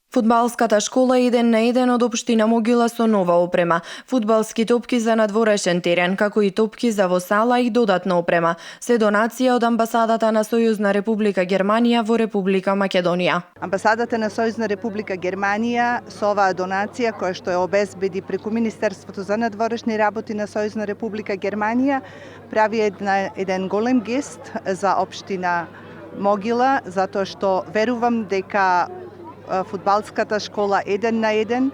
Фудбалската школа 1-1 од општина Могила со нова опрема, фудбалски топки за надворешен терен, како и топки за во сала и додатна опрема, се донација од амбасадата на Сојузна Република Германија во Република Македонија. Амбасадата на Сојузна Република Германија со оваа донација која што ја обезбеди преку Министерството за надворешни работи на Сојузна Република Германија прави еден голем гест за општина Могила, затоа што верувам дека фудбалската школа 1-1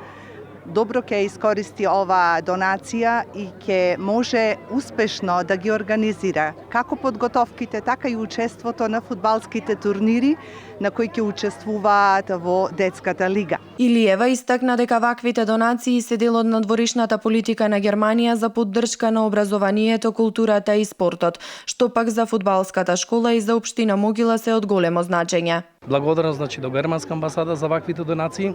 добро ќе искористи оваа донација и ќе може успешно да ги организира како подготовките, така и учеството на фудбалските турнири на кои ќе учествуваат во детската лига. Илиева истакна дека ваквите донации се дел од надворешната политика на Германија за поддршка на образованието, културата и спортот, што пак за фудбалската школа и за општина Могила се од големо значење. Благодарност до германска амбасада за ваквите донации.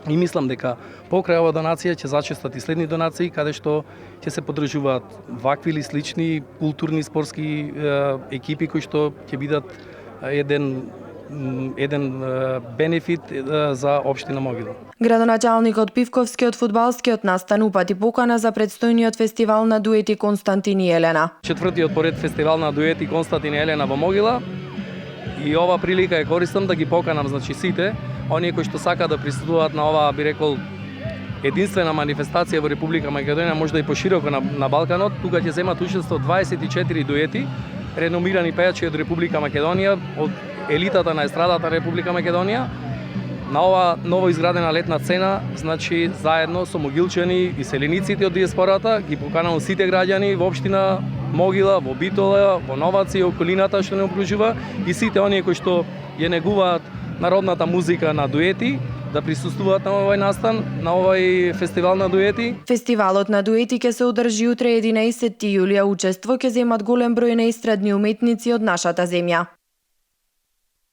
И мислам дека покрај оваа донација ќе зачестат и следни донации каде што ќе се поддржуваат вакви или слични културни спортски екипи кои што ќе бидат еден бенефит за општина Могила. Градоначалникот Пивковски од фудбалскиот настан упати покана за предстојниот фестивал на дуети Константин и Елена. Четвртиот поред фестивал на дуети Константин и Елена во Могила. И ова прилика е користам да ги поканам сите оние кои што сакаат да присуствуваат на оваа, би рекол, единствена манифестација во Република Македонија, можда и пошироко на Балканот. Тука ќе земат учество 24 дуети, реномирани пејачи од Република Македонија, од елитата на естрадата на Република Македонија. На ова ново изградена летна сцена, значи заедно со могилчани и селениците од диаспората, ги поканувам сите граѓани во општина Могила, во Битола, во Новаци и околината што не обкружува и сите оние кои што ја негуваат народната музика на дуети, да присуствуваат на овој настан, на овој фестивал на дуети. Фестивалот на дуети ќе се одржи утре 11 јулија. Учество ќе земат голем број на естрадни уметници од нашата земја.